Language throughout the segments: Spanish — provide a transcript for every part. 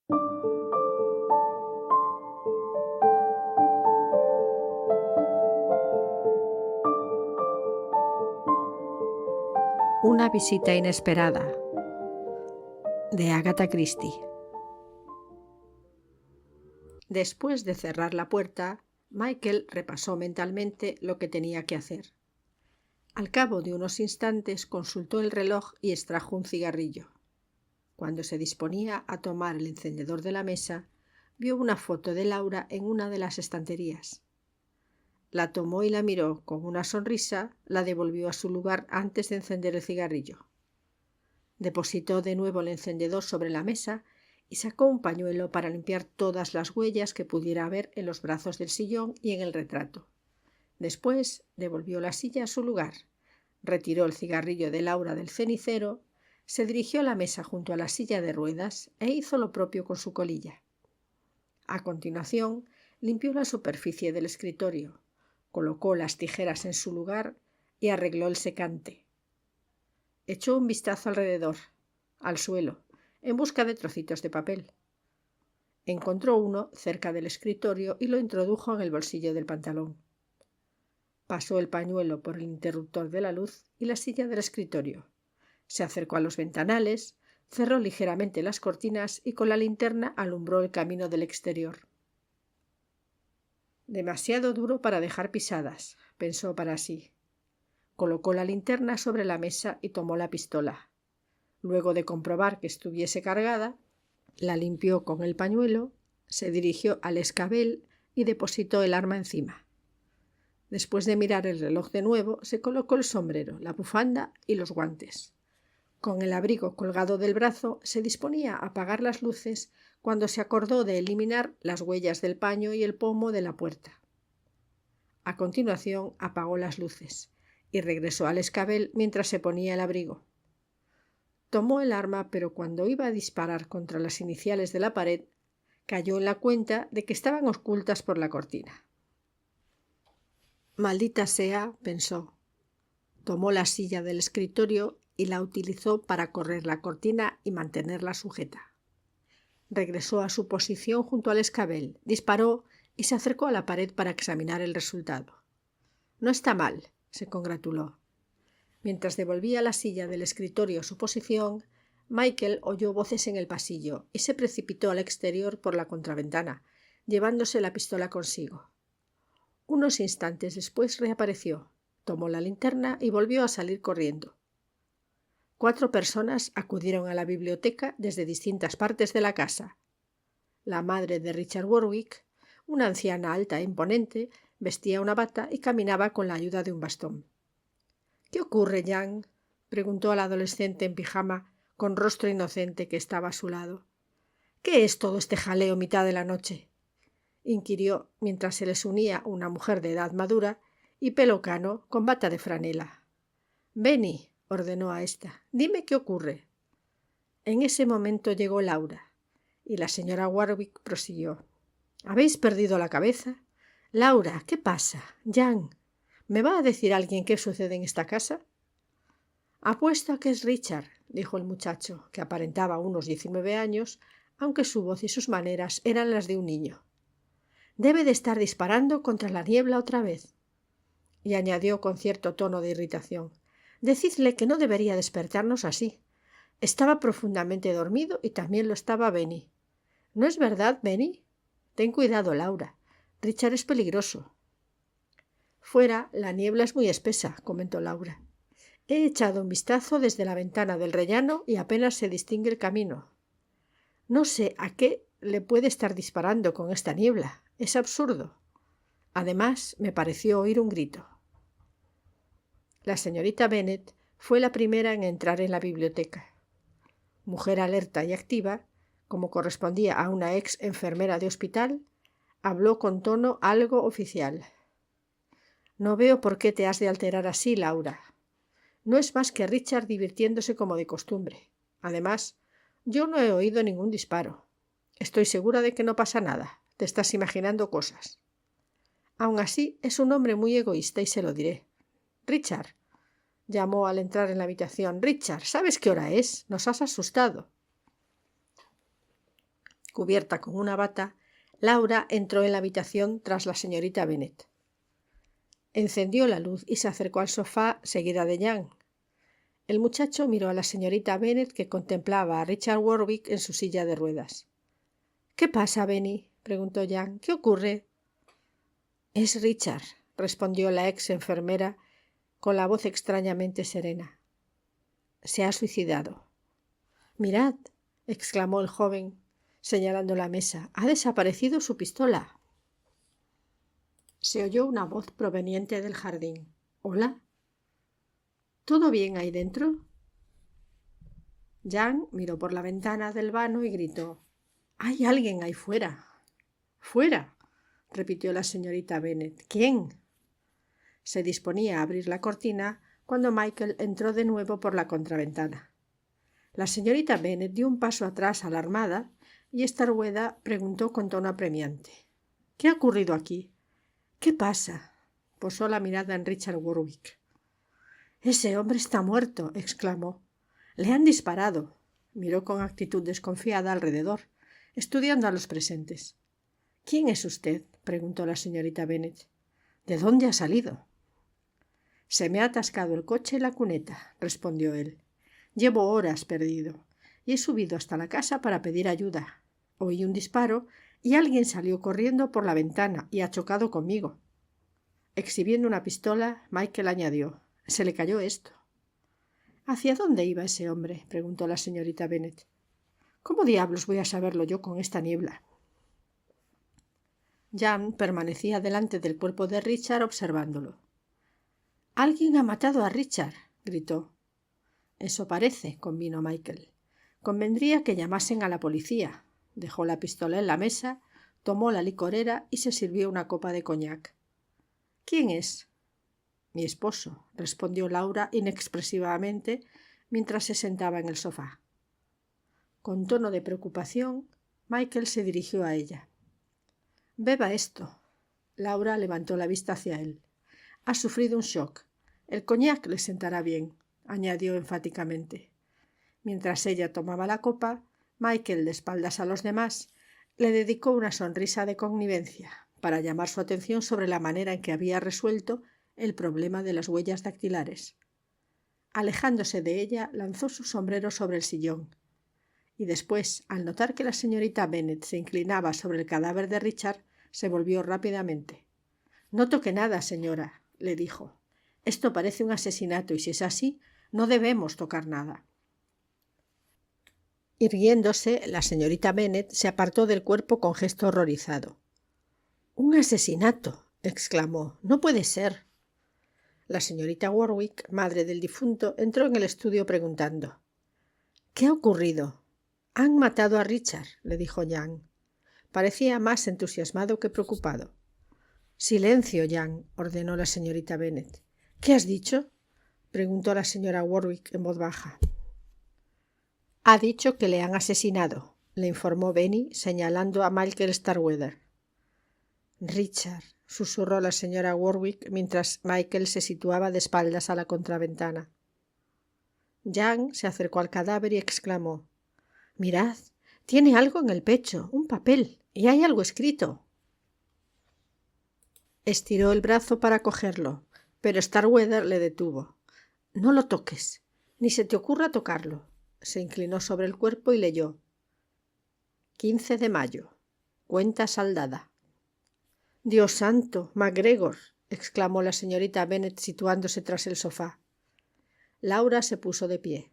Una visita inesperada, de Agatha Christie. Después de cerrar la puerta, Michael repasó mentalmente lo que tenía que hacer. Al cabo de unos instantes consultó el reloj y extrajo un cigarrillo. Cuando se disponía a tomar el encendedor de la mesa, vio una foto de Laura en una de las estanterías. La tomó y la miró con una sonrisa, la devolvió a su lugar antes de encender el cigarrillo. Depositó de nuevo el encendedor sobre la mesa y sacó un pañuelo para limpiar todas las huellas que pudiera haber en los brazos del sillón y en el retrato. Después devolvió la silla a su lugar, retiró el cigarrillo de Laura del cenicero, se dirigió a la mesa junto a la silla de ruedas e hizo lo propio con su colilla. A continuación, limpió la superficie del escritorio, colocó las tijeras en su lugar y arregló el secante. Echó un vistazo alrededor, al suelo, en busca de trocitos de papel. Encontró uno cerca del escritorio y lo introdujo en el bolsillo del pantalón. Pasó el pañuelo por el interruptor de la luz y la silla del escritorio. Se acercó a los ventanales, cerró ligeramente las cortinas y con la linterna alumbró el camino del exterior. Demasiado duro para dejar pisadas, pensó para sí. Colocó la linterna sobre la mesa y tomó la pistola. Luego de comprobar que estuviese cargada, la limpió con el pañuelo, se dirigió al escabel y depositó el arma encima. Después de mirar el reloj de nuevo, se colocó el sombrero, la bufanda y los guantes. Con el abrigo colgado del brazo, se disponía a apagar las luces cuando se acordó de eliminar las huellas del paño y el pomo de la puerta. A continuación, apagó las luces y regresó al escabel mientras se ponía el abrigo. Tomó el arma, pero cuando iba a disparar contra las iniciales de la pared, cayó en la cuenta de que estaban ocultas por la cortina. Maldita sea, pensó. Tomó la silla del escritorio y la utilizó para correr la cortina y mantenerla sujeta. Regresó a su posición junto al escabel, disparó y se acercó a la pared para examinar el resultado. No está mal, se congratuló. Mientras devolvía la silla del escritorio a su posición, Michael oyó voces en el pasillo y se precipitó al exterior por la contraventana, llevándose la pistola consigo. Unos instantes después reapareció, tomó la linterna y volvió a salir corriendo. 4 personas acudieron a la biblioteca desde distintas partes de la casa. La madre de Richard Warwick, una anciana alta e imponente, vestía una bata y caminaba con la ayuda de un bastón. —¿Qué ocurre, Jan? —preguntó al adolescente en pijama, con rostro inocente, que estaba a su lado. —¿Qué es todo este jaleo mitad de la noche? —inquirió mientras se les unía una mujer de edad madura y pelo cano con bata de franela. —Benny —ordenó a ésta—, dime qué ocurre. En ese momento llegó Laura, y la señora Warwick prosiguió. —¿Habéis perdido la cabeza? Laura, ¿qué pasa? Jan, ¿me va a decir alguien qué sucede en esta casa? —Apuesto a que es Richard —dijo el muchacho, que aparentaba unos 19 años, aunque su voz y sus maneras eran las de un niño. Debe de estar disparando contra la niebla otra vez. Y añadió con cierto tono de irritación. Decidle que no debería despertarnos así. Estaba profundamente dormido y también lo estaba Benny. ¿No es verdad, Benny? Ten cuidado, Laura. Richard es peligroso. Fuera, la niebla es muy espesa, comentó Laura. He echado un vistazo desde la ventana del rellano y apenas se distingue el camino. No sé a qué le puede estar disparando con esta niebla. Es absurdo. Además, me pareció oír un grito. La señorita Bennet fue la primera en entrar en la biblioteca. Mujer alerta y activa, como correspondía a una ex enfermera de hospital, habló con tono algo oficial. No veo por qué te has de alterar así, Laura. No es más que Richard divirtiéndose como de costumbre. Además, yo no he oído ningún disparo. Estoy segura de que no pasa nada. Te estás imaginando cosas. Aun así, es un hombre muy egoísta y se lo diré. Richard, llamó al entrar en la habitación. Richard, ¿sabes qué hora es? Nos has asustado. Cubierta con una bata, Laura entró en la habitación tras la señorita Bennet. Encendió la luz y se acercó al sofá seguida de Jan. El muchacho miró a la señorita Bennet, que contemplaba a Richard Warwick en su silla de ruedas. —¿Qué pasa, Benny? —preguntó Jan. —¿Qué ocurre? —Es Richard —respondió la ex enfermera con la voz extrañamente serena. Se ha suicidado. —Mirad —exclamó el joven, señalando la mesa—, ha desaparecido su pistola. Se oyó una voz proveniente del jardín. —¿Hola? ¿Todo bien ahí dentro? Jan miró por la ventana del vano y gritó: —¡Hay alguien ahí fuera! —¡Fuera! —repitió la señorita Bennet. —¿Quién? Se disponía a abrir la cortina cuando Michael entró de nuevo por la contraventana. La señorita Bennet dio un paso atrás alarmada y Starkweather preguntó con tono apremiante: —¿Qué ha ocurrido aquí? —¿Qué pasa? Posó la mirada en Richard Warwick. —Ese hombre está muerto —exclamó—. Le han disparado. Miró con actitud desconfiada alrededor, estudiando a los presentes. —¿Quién es usted? —preguntó la señorita Bennet. —¿De dónde ha salido? —Se me ha atascado el coche en la cuneta —respondió él—. Llevo horas perdido y he subido hasta la casa para pedir ayuda. Oí un disparo y alguien salió corriendo por la ventana y ha chocado conmigo. Exhibiendo una pistola, Michael añadió: —Se le cayó esto. —¿Hacia dónde iba ese hombre? —preguntó la señorita Bennet. —¿Cómo diablos voy a saberlo yo con esta niebla? Jan permanecía delante del cuerpo de Richard observándolo. —¡Alguien ha matado a Richard! —gritó. —Eso parece —convino Michael—. Convendría que llamasen a la policía. Dejó la pistola en la mesa, tomó la licorera y se sirvió una copa de coñac. —¿Quién es? —Mi esposo —respondió Laura inexpresivamente mientras se sentaba en el sofá. Con tono de preocupación, Michael se dirigió a ella. —Beba esto. Laura levantó la vista hacia él. Ha sufrido un shock. El coñac le sentará bien —añadió enfáticamente. Mientras ella tomaba la copa, Michael, de espaldas a los demás, le dedicó una sonrisa de connivencia para llamar su atención sobre la manera en que había resuelto el problema de las huellas dactilares. Alejándose de ella, lanzó su sombrero sobre el sillón y después, al notar que la señorita Bennet se inclinaba sobre el cadáver de Richard, se volvió rápidamente. —No toque nada, señora —le dijo—. Esto parece un asesinato y si es así, no debemos tocar nada. Irguiéndose, la señorita Bennet se apartó del cuerpo con gesto horrorizado. —¡Un asesinato! —exclamó—. No puede ser. La señorita Warwick, madre del difunto, entró en el estudio preguntando: —¿Qué ha ocurrido? —Han matado a Richard —le dijo Jan. Parecía más entusiasmado que preocupado. —Silencio, Jan —ordenó la señorita Bennet. —¿Qué has dicho? —preguntó la señora Warwick en voz baja. —Ha dicho que le han asesinado —le informó Benny, señalando a Michael Starkweather. —Richard —susurró la señora Warwick mientras Michael se situaba de espaldas a la contraventana. Jan se acercó al cadáver y exclamó: —Mirad, tiene algo en el pecho, un papel, y hay algo escrito. Estiró el brazo para cogerlo, pero Starkweather le detuvo. —No lo toques, ni se te ocurra tocarlo. Se inclinó sobre el cuerpo y leyó: 15 de mayo. Cuenta saldada. —¡Dios santo, MacGregor! —exclamó la señorita Bennet situándose tras el sofá. Laura se puso de pie.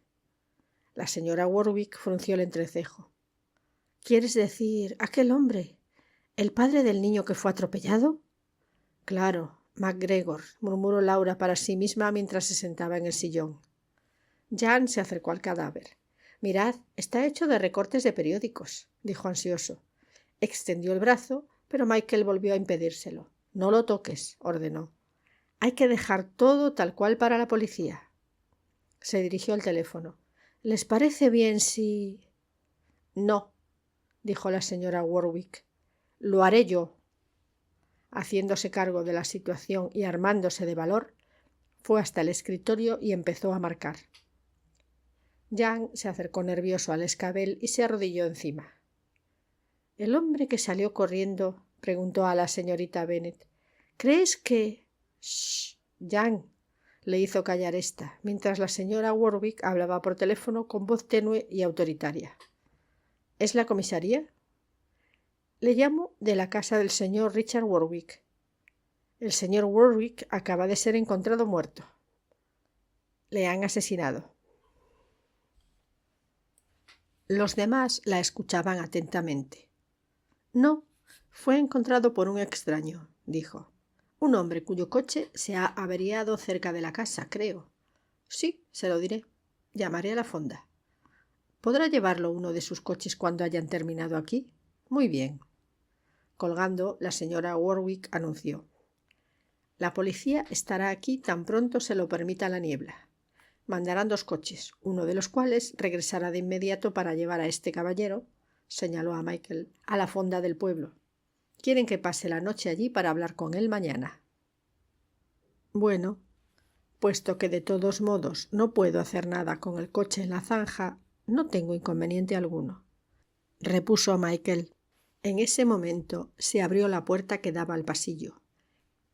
La señora Warwick frunció el entrecejo. —¿Quieres decir aquel hombre? ¿El padre del niño que fue atropellado? —Claro, MacGregor —murmuró Laura para sí misma mientras se sentaba en el sillón. Jan se acercó al cadáver. —Mirad, está hecho de recortes de periódicos —dijo ansioso. Extendió el brazo, pero Michael volvió a impedírselo. —No lo toques —ordenó—. Hay que dejar todo tal cual para la policía. Se dirigió al teléfono. —¿Les parece bien si...? —No —dijo la señora Warwick—. Lo haré yo. Haciéndose cargo de la situación y armándose de valor, fue hasta el escritorio y empezó a marcar. Jan se acercó nervioso al escabel y se arrodilló encima. El hombre que salió corriendo preguntó a la señorita Bennet: ¿Crees que...? «Shh, Jan», le hizo callar ésta, mientras la señora Warwick hablaba por teléfono con voz tenue y autoritaria. ¿Es la comisaría? Le llamo de la casa del señor Richard Warwick. El señor Warwick acaba de ser encontrado muerto. Le han asesinado. Los demás la escuchaban atentamente. No, fue encontrado por un extraño, dijo. Un hombre cuyo coche se ha averiado cerca de la casa, creo. Sí, se lo diré. Llamaré a la fonda. ¿Podrá llevarlo uno de sus coches cuando hayan terminado aquí? Muy bien. Colgando, la señora Warwick anunció: La policía estará aquí tan pronto se lo permita la niebla. Mandarán 2 coches, uno de los cuales regresará de inmediato para llevar a este caballero, señaló a Michael, a la fonda del pueblo. Quieren que pase la noche allí para hablar con él mañana. Bueno, puesto que de todos modos no puedo hacer nada con el coche en la zanja, no tengo inconveniente alguno, repuso Michael. En ese momento se abrió la puerta que daba al pasillo,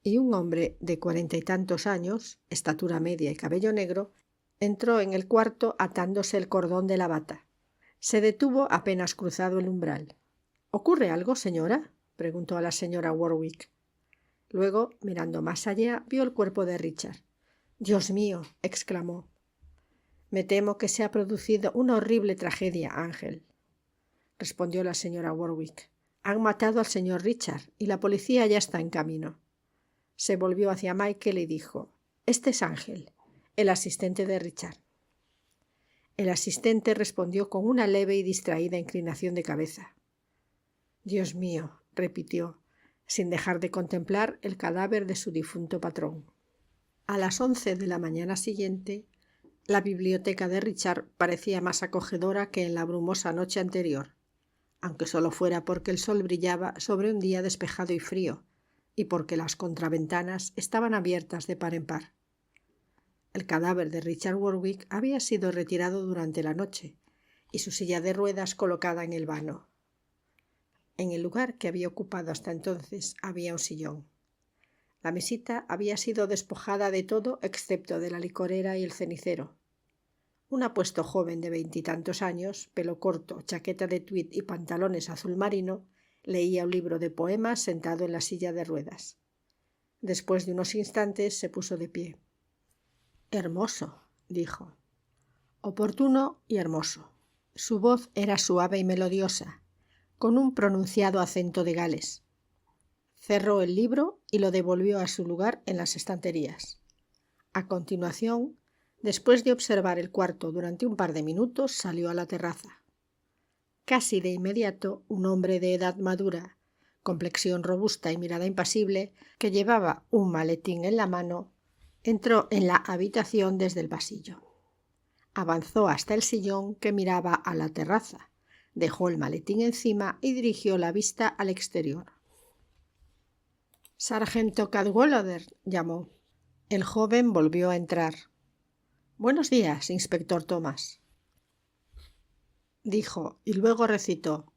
y un hombre de 40 y tantos años, estatura media y cabello negro, entró en el cuarto atándose el cordón de la bata. Se detuvo apenas cruzado el umbral. ¿Ocurre algo, señora?, preguntó a la señora Warwick. Luego, mirando más allá, vio el cuerpo de Richard. «Dios mío», exclamó. «Me temo que se ha producido una horrible tragedia, Ángel», respondió la señora Warwick. «Han matado al señor Richard y la policía ya está en camino». Se volvió hacia Michael y dijo: «Este es Ángel, el asistente de Richard». El asistente respondió con una leve y distraída inclinación de cabeza. «Dios mío», repitió, sin dejar de contemplar el cadáver de su difunto patrón. A las 11 de la mañana siguiente, la biblioteca de Richard parecía más acogedora que en la brumosa noche anterior, aunque solo fuera porque el sol brillaba sobre un día despejado y frío, y porque las contraventanas estaban abiertas de par en par. El cadáver de Richard Warwick había sido retirado durante la noche, y su silla de ruedas colocada en el vano. En el lugar que había ocupado hasta entonces había un sillón. La mesita había sido despojada de todo excepto de la licorera y el cenicero. Un apuesto joven de 20 y tantos años, pelo corto, chaqueta de tweed y pantalones azul marino, leía un libro de poemas sentado en la silla de ruedas. Después de unos instantes se puso de pie. «Hermoso», dijo. Oportuno y hermoso. Su voz era suave y melodiosa, con un pronunciado acento de Gales. Cerró el libro y lo devolvió a su lugar en las estanterías. A continuación, después de observar el cuarto durante un par de minutos, salió a la terraza. Casi de inmediato, un hombre de edad madura, complexión robusta y mirada impasible, que llevaba un maletín en la mano, entró en la habitación desde el pasillo. Avanzó hasta el sillón que miraba a la terraza, dejó el maletín encima y dirigió la vista al exterior. «Sargento Cadwallader», llamó. El joven volvió a entrar. «Buenos días, inspector Thomas», dijo, y luego recitó: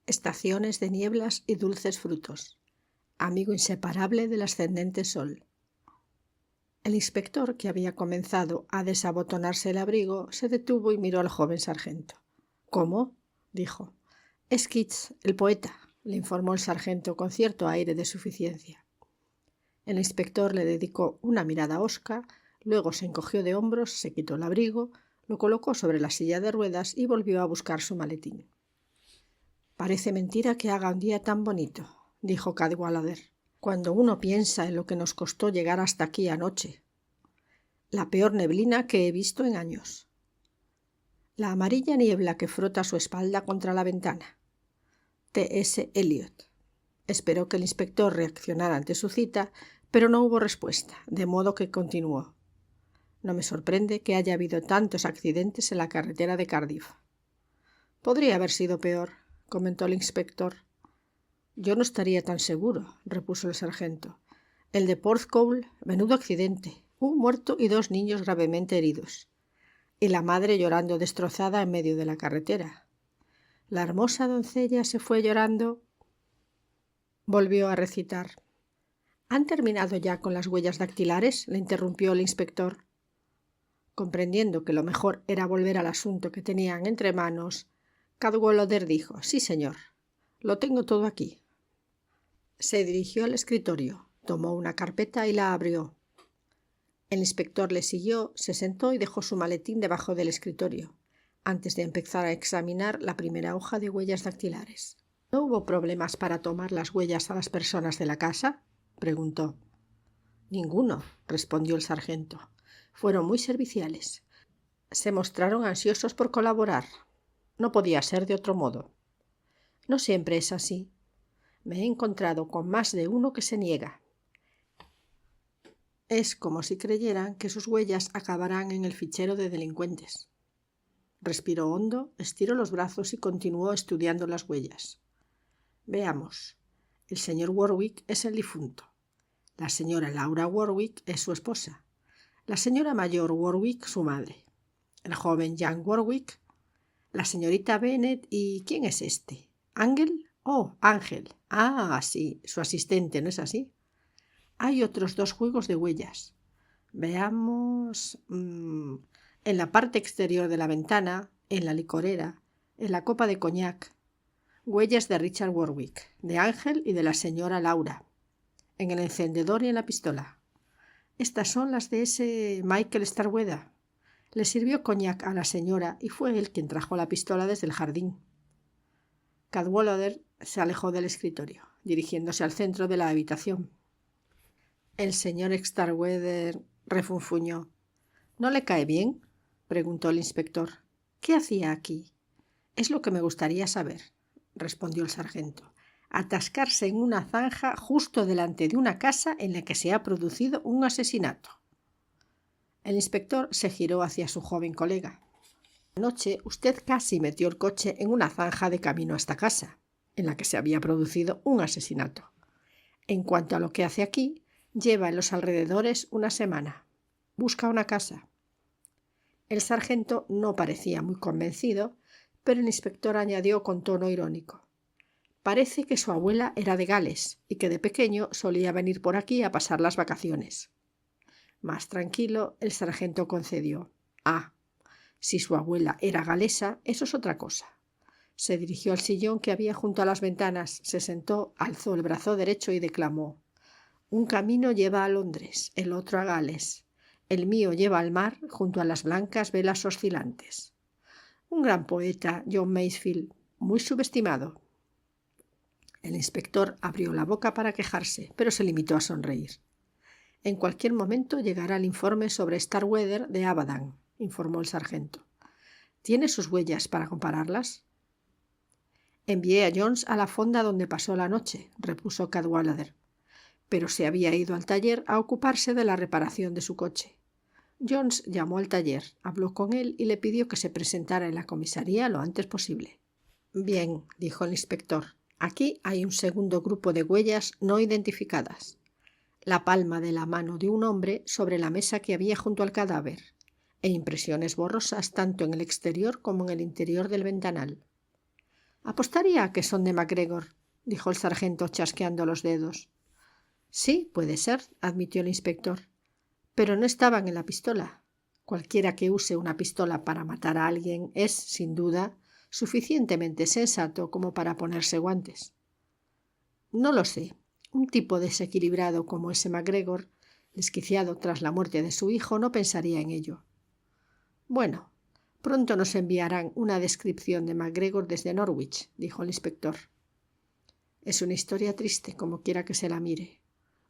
«Estaciones de nieblas y dulces frutos, amigo inseparable del ascendente sol». El inspector, que había comenzado a desabotonarse el abrigo, se detuvo y miró al joven sargento. «¿Cómo?», dijo. «Es Keats, el poeta», le informó el sargento con cierto aire de suficiencia. El inspector le dedicó una mirada hosca, luego se encogió de hombros, se quitó el abrigo, lo colocó sobre la silla de ruedas y volvió a buscar su maletín. «Parece mentira que haga un día tan bonito», dijo Cadwallader, «cuando uno piensa en lo que nos costó llegar hasta aquí anoche. La peor neblina que he visto en años. La amarilla niebla que frota su espalda contra la ventana. T.S. Eliot». Esperó que el inspector reaccionara ante su cita, pero no hubo respuesta, de modo que continuó. «No me sorprende que haya habido tantos accidentes en la carretera de Cardiff». «Podría haber sido peor», comentó el inspector. «Yo no estaría tan seguro», repuso el sargento. «El de Porthcawl, menudo accidente. Un muerto y 2 niños gravemente heridos. Y la madre llorando destrozada en medio de la carretera. La hermosa doncella se fue llorando. Volvió a recitar. ¿Han terminado ya con las huellas dactilares?, le interrumpió el inspector. Comprendiendo que lo mejor era volver al asunto que tenían entre manos, Cadwallader dijo: «Sí, señor, lo tengo todo aquí». Se dirigió al escritorio, tomó una carpeta y la abrió. El inspector le siguió, se sentó y dejó su maletín debajo del escritorio, antes de empezar a examinar la primera hoja de huellas dactilares. «¿No hubo problemas para tomar las huellas a las personas de la casa?», preguntó. «Ninguno», respondió el sargento. «Fueron muy serviciales. Se mostraron ansiosos por colaborar. No podía ser de otro modo». «No siempre es así. Me he encontrado con más de uno que se niega. Es como si creyeran que sus huellas acabarán en el fichero de delincuentes». Respiró hondo, estiró los brazos y continuó estudiando las huellas. «Veamos. El señor Warwick es el difunto. La señora Laura Warwick es su esposa. La señora mayor Warwick su madre. El joven Jan Warwick. La señorita Bennet y... ¿quién es este? ¿Ángel? Oh, Ángel. Ah, sí, su asistente, ¿no es así? Hay otros 2 juegos de huellas. Veamos... en la parte exterior de la ventana, en la licorera, en la copa de coñac. Huellas de Richard Warwick, de Ángel y de la señora Laura. En el encendedor y en la pistola. Estas son las de ese Michael Starkweather. Le sirvió coñac a la señora y fue él quien trajo la pistola desde el jardín». Cadwallader se alejó del escritorio, dirigiéndose al centro de la habitación. El señor Starkweather refunfuñó. «¿No le cae bien?», preguntó el inspector. «¿Qué hacía aquí?». «Es lo que me gustaría saber», respondió el sargento. «Atascarse en una zanja justo delante de una casa en la que se ha producido un asesinato». El inspector se giró hacia su joven colega. «Anoche usted casi metió el coche en una zanja de camino a esta casa, en la que se había producido un asesinato. En cuanto a lo que hace aquí, lleva en los alrededores una semana. Busca una casa». El sargento no parecía muy convencido, pero el inspector añadió con tono irónico: «Parece que su abuela era de Gales y que de pequeño solía venir por aquí a pasar las vacaciones». Más tranquilo, el sargento concedió: «Ah, si su abuela era galesa, eso es otra cosa». Se dirigió al sillón que había junto a las ventanas, se sentó, alzó el brazo derecho y declamó: «Un camino lleva a Londres, el otro a Gales. El mío lleva al mar junto a las blancas velas oscilantes». Un gran poeta, John Masefield, muy subestimado. El inspector abrió la boca para quejarse, pero se limitó a sonreír. «En cualquier momento llegará el informe sobre Starkweather de Abadan», informó el sargento. «¿Tiene sus huellas para compararlas?». «Envié a Jones a la fonda donde pasó la noche», repuso Cadwallader, «pero se había ido al taller a ocuparse de la reparación de su coche. Jones llamó al taller, habló con él y le pidió que se presentara en la comisaría lo antes posible». «Bien», dijo el inspector, «aquí hay un segundo grupo de huellas no identificadas. La palma de la mano de un hombre sobre la mesa que había junto al cadáver, e impresiones borrosas tanto en el exterior como en el interior del ventanal». «Apostaría a que son de MacGregor», dijo el sargento chasqueando los dedos. «Sí, puede ser», admitió el inspector, «pero no estaban en la pistola. Cualquiera que use una pistola para matar a alguien es, sin duda, suficientemente sensato como para ponerse guantes». «No lo sé. Un tipo desequilibrado como ese MacGregor, desquiciado tras la muerte de su hijo, no pensaría en ello». «Bueno, pronto nos enviarán una descripción de MacGregor desde Norwich», dijo el inspector. «Es una historia triste, como quiera que se la mire.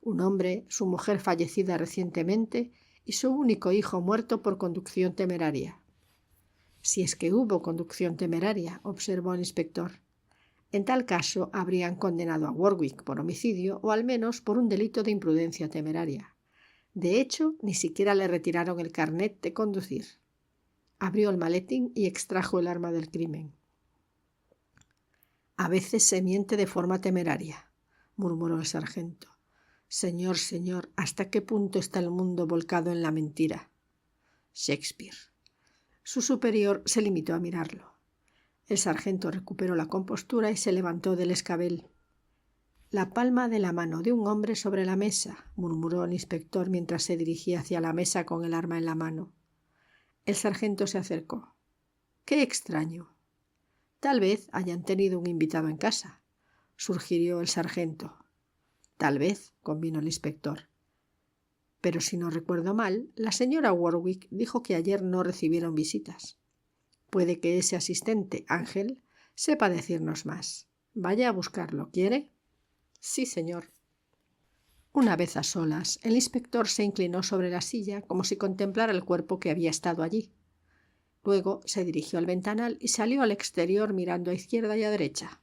Un hombre, su mujer fallecida recientemente y su único hijo muerto por conducción temeraria». «Si es que hubo conducción temeraria», observó el inspector. «En tal caso habrían condenado a Warwick por homicidio o al menos por un delito de imprudencia temeraria. De hecho, ni siquiera le retiraron el carnet de conducir». Abrió el maletín y extrajo el arma del crimen. «A veces se miente de forma temeraria», murmuró el sargento. «Señor, señor, ¿hasta qué punto está el mundo volcado en la mentira?». Shakespeare. Su superior se limitó a mirarlo. El sargento recuperó la compostura y se levantó del escabel. La palma de la mano de un hombre sobre la mesa, murmuró el inspector mientras se dirigía hacia la mesa con el arma en la mano. El sargento se acercó. ¡Qué extraño! Tal vez hayan tenido un invitado en casa, sugirió el sargento. Tal vez, convino el inspector. Pero si no recuerdo mal, la señora Warwick dijo que ayer no recibieron visitas. Puede que ese asistente, Ángel, sepa decirnos más. Vaya a buscarlo, ¿quiere? Sí, señor. Una vez a solas, el inspector se inclinó sobre la silla como si contemplara el cuerpo que había estado allí. Luego se dirigió al ventanal y salió al exterior mirando a izquierda y a derecha.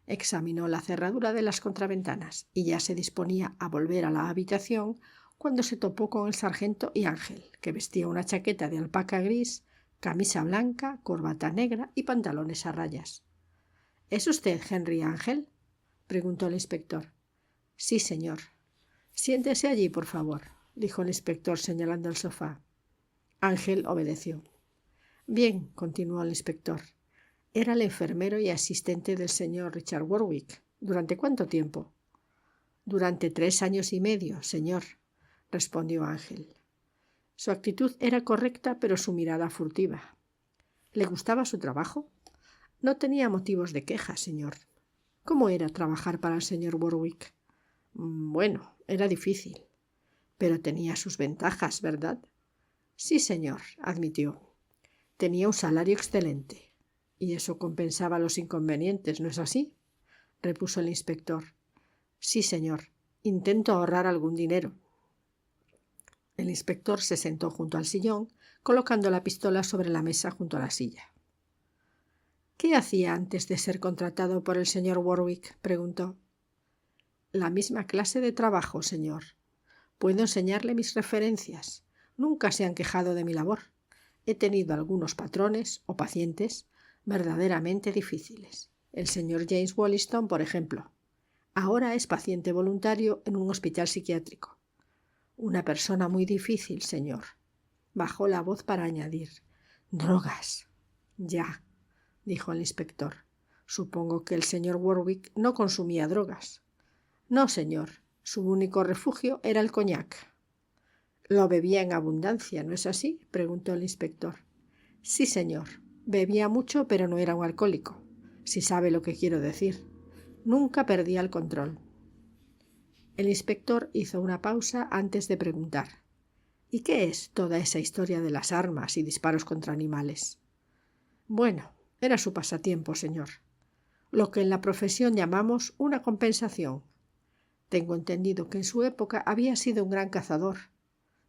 Examinó la cerradura de las contraventanas y ya se disponía a volver a la habitación cuando se topó con el sargento y Ángel, que vestía una chaqueta de alpaca gris, camisa blanca, corbata negra y pantalones a rayas. ¿Es usted Henry Ángel?, preguntó el inspector. Sí, señor. Siéntese allí, por favor, dijo el inspector señalando el sofá. Ángel obedeció. Bien, continuó el inspector. Era el enfermero y asistente del señor Richard Warwick. ¿Durante cuánto tiempo? Durante 3 años y medio, señor, respondió Ángel. Su actitud era correcta, pero su mirada furtiva. ¿Le gustaba su trabajo? No tenía motivos de queja, señor. ¿Cómo era trabajar para el señor Warwick? Bueno, era difícil, pero tenía sus ventajas, ¿verdad? Sí, señor, admitió. Tenía un salario excelente. Y eso compensaba los inconvenientes, ¿no es así?, repuso el inspector. Sí, señor. Intento ahorrar algún dinero. El inspector se sentó junto al sillón, colocando la pistola sobre la mesa junto a la silla. ¿Qué hacía antes de ser contratado por el señor Warwick?, preguntó. La misma clase de trabajo, señor. Puedo enseñarle mis referencias. Nunca se han quejado de mi labor. He tenido algunos patrones o pacientes verdaderamente difíciles. El señor James Wollaston, por ejemplo. Ahora es paciente voluntario en un hospital psiquiátrico. Una persona muy difícil, señor. Bajó la voz para añadir. Drogas. Ya, dijo el inspector. Supongo que el señor Warwick no consumía drogas. No, señor. Su único refugio era el coñac. Lo bebía en abundancia, ¿no es así?, preguntó el inspector. Sí, señor. Bebía mucho, pero no era un alcohólico, si sabe lo que quiero decir. Nunca perdía el control. El inspector hizo una pausa antes de preguntar. ¿Y qué es toda esa historia de las armas y disparos contra animales? Bueno, era su pasatiempo, señor. Lo que en la profesión llamamos una compensación. Tengo entendido que en su época había sido un gran cazador.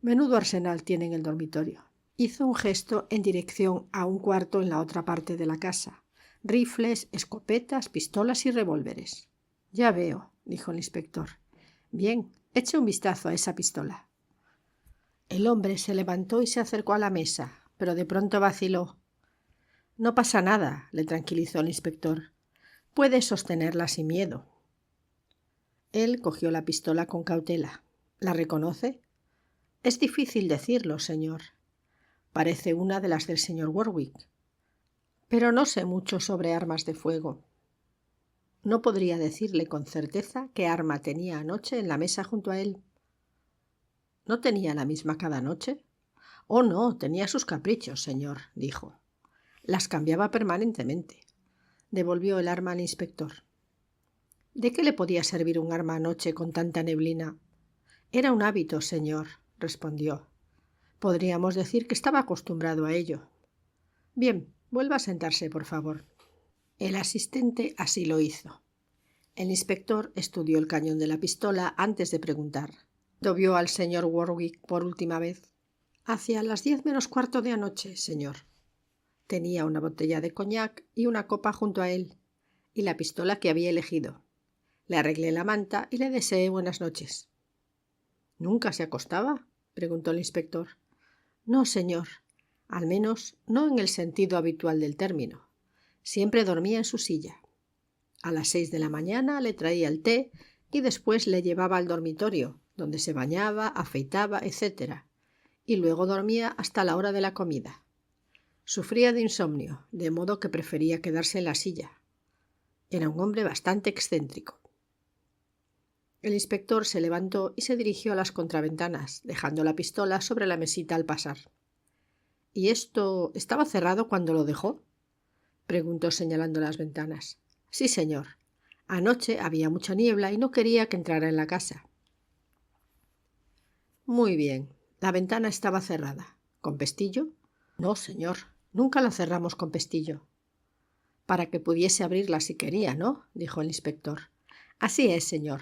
Menudo arsenal tiene en el dormitorio. Hizo un gesto en dirección a un cuarto en la otra parte de la casa. Rifles, escopetas, pistolas y revólveres. Ya veo, dijo el inspector. Bien, eche un vistazo a esa pistola. El hombre se levantó y se acercó a la mesa, pero de pronto vaciló. No pasa nada, le tranquilizó el inspector. Puede sostenerla sin miedo. Él cogió la pistola con cautela. ¿La reconoce? Es difícil decirlo, señor. Parece una de las del señor Warwick. Pero no sé mucho sobre armas de fuego. No podría decirle con certeza qué arma tenía anoche en la mesa junto a él. ¿No tenía la misma cada noche? Oh, no, tenía sus caprichos, señor, dijo. Las cambiaba permanentemente. Devolvió el arma al inspector. ¿De qué le podía servir un arma anoche con tanta neblina? Era un hábito, señor, respondió. Podríamos decir que estaba acostumbrado a ello. Bien, vuelva a sentarse, por favor. El asistente así lo hizo. El inspector estudió el cañón de la pistola antes de preguntar. ¿Lo vio al señor Warwick por última vez? Hacia las 10 menos cuarto de anoche, señor. Tenía una botella de coñac y una copa junto a él, y la pistola que había elegido. Le arreglé la manta y le deseé buenas noches. ¿Nunca se acostaba?, preguntó el inspector. No, señor. Al menos no en el sentido habitual del término. Siempre dormía en su silla. A las 6 de la mañana le traía el té y después le llevaba al dormitorio, donde se bañaba, afeitaba, etc. Y luego dormía hasta la hora de la comida. Sufría de insomnio, de modo que prefería quedarse en la silla. Era un hombre bastante excéntrico. El inspector se levantó y se dirigió a las contraventanas, dejando la pistola sobre la mesita al pasar. —¿Y esto estaba cerrado cuando lo dejó? —preguntó señalando las ventanas. —Sí, señor. Anoche había mucha niebla y no quería que entrara en la casa. —Muy bien. La ventana estaba cerrada. ¿Con pestillo? —No, señor. Nunca la cerramos con pestillo. —Para que pudiese abrirla si quería, ¿no? —dijo el inspector. —Así es, señor.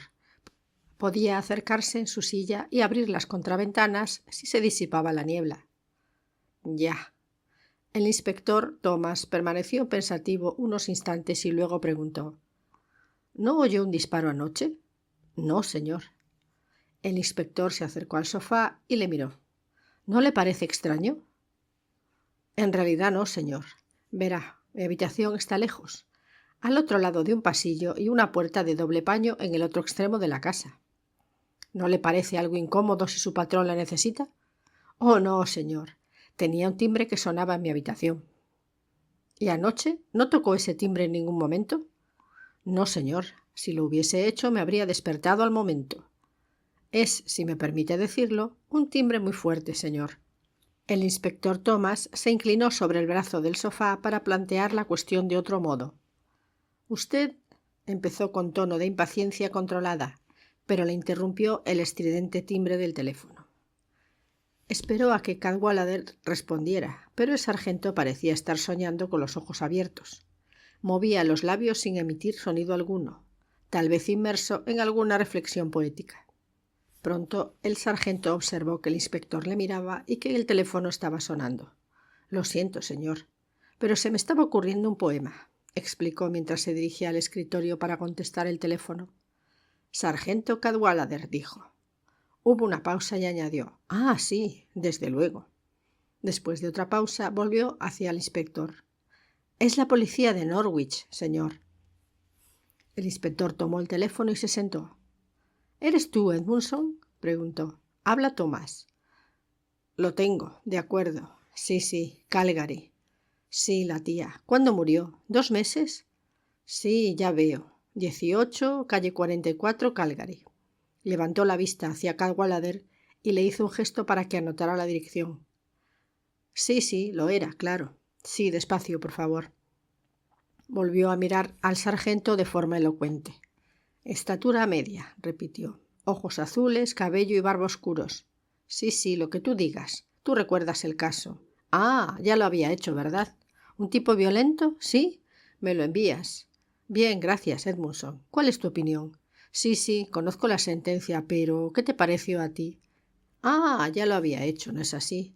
Podía acercarse en su silla y abrir las contraventanas si se disipaba la niebla. —Ya. El inspector Thomas permaneció pensativo unos instantes y luego preguntó: —¿No oyó un disparo anoche? —No, señor. El inspector se acercó al sofá y le miró. —¿No le parece extraño? —En realidad no, señor. Verá, mi habitación está lejos, al otro lado de un pasillo y una puerta de doble paño en el otro extremo de la casa. ¿No le parece algo incómodo si su patrón la necesita? —Oh, no, señor. Tenía un timbre que sonaba en mi habitación. —¿Y anoche no tocó ese timbre en ningún momento? —No, señor. Si lo hubiese hecho me habría despertado al momento. Es, si me permite decirlo, un timbre muy fuerte, señor. El inspector Thomas se inclinó sobre el brazo del sofá para plantear la cuestión de otro modo. —Usted —empezó con tono de impaciencia controlada, pero le interrumpió el estridente timbre del teléfono. Esperó a que Cadwallader respondiera, pero el sargento parecía estar soñando con los ojos abiertos. Movía los labios sin emitir sonido alguno, tal vez inmerso en alguna reflexión poética. Pronto el sargento observó que el inspector le miraba y que el teléfono estaba sonando. —Lo siento, señor, pero se me estaba ocurriendo un poema —explicó mientras se dirigía al escritorio para contestar el teléfono. —Sargento Cadwallader —dijo. Hubo una pausa y añadió: —Ah, sí, desde luego. Después de otra pausa volvió hacia el inspector. —Es la policía de Norwich, señor. El inspector tomó el teléfono y se sentó. —¿Eres tú, Edmundson? —preguntó. —Habla Tomás. —Lo tengo, de acuerdo. Sí, Calgary. Sí, la tía. ¿Cuándo murió? ¿2 meses? Sí, ya veo. 18, calle 44, Calgary. Levantó la vista hacia Cadwallader y le hizo un gesto para que anotara la dirección. Sí, lo era, claro. Sí, despacio, por favor. Volvió a mirar al sargento de forma elocuente. Estatura media, repitió. Ojos azules, cabello y barba oscuros. Sí, lo que tú digas. Tú recuerdas el caso. Ah, ya lo había hecho, ¿verdad? ¿Un tipo violento? ¿Sí? Me lo envías. Bien, gracias, Edmundson. ¿Cuál es tu opinión? Sí, conozco la sentencia, pero ¿qué te pareció a ti? Ah, ya lo había hecho, ¿no es así?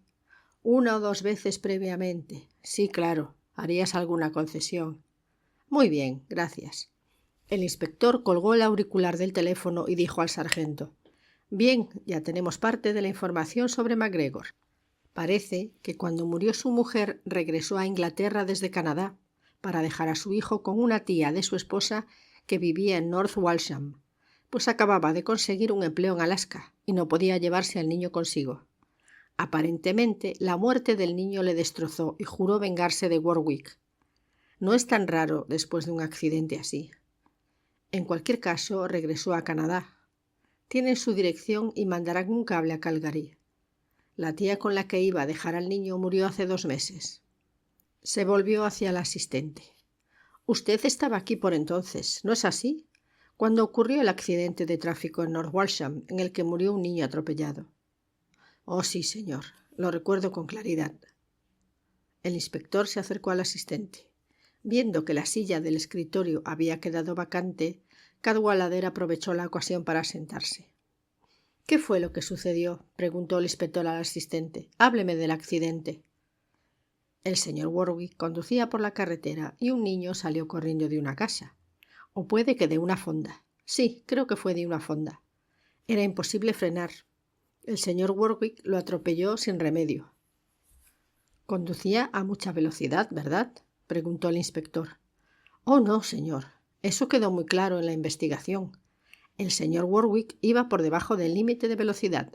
1 o 2 veces previamente. Sí, claro. ¿Harías alguna concesión? Muy bien, gracias. El inspector colgó el auricular del teléfono y dijo al sargento: —Bien, ya tenemos parte de la información sobre MacGregor. Parece que cuando murió su mujer regresó a Inglaterra desde Canadá para dejar a su hijo con una tía de su esposa que vivía en North Walsham, pues acababa de conseguir un empleo en Alaska y no podía llevarse al niño consigo. Aparentemente, la muerte del niño le destrozó y juró vengarse de Warwick. No es tan raro después de un accidente así. En cualquier caso, regresó a Canadá. Tienen su dirección y mandarán un cable a Calgary. La tía con la que iba a dejar al niño murió hace 2 meses. Se volvió hacia el asistente. Usted estaba aquí por entonces, ¿no es así? Cuando ocurrió el accidente de tráfico en North Walsham, en el que murió un niño atropellado. Oh, sí, señor. Lo recuerdo con claridad. El inspector se acercó al asistente. Viendo que la silla del escritorio había quedado vacante, Cadwallader aprovechó la ocasión para sentarse. —¿Qué fue lo que sucedió? —preguntó el inspector al asistente. —Hábleme del accidente. El señor Warwick conducía por la carretera y un niño salió corriendo de una casa. O puede que de una fonda. Sí, creo que fue de una fonda. Era imposible frenar. El señor Warwick lo atropelló sin remedio. —Conducía a mucha velocidad, ¿verdad? —preguntó el inspector. —Oh, no, señor. Eso quedó muy claro en la investigación. El señor Warwick iba por debajo del límite de velocidad.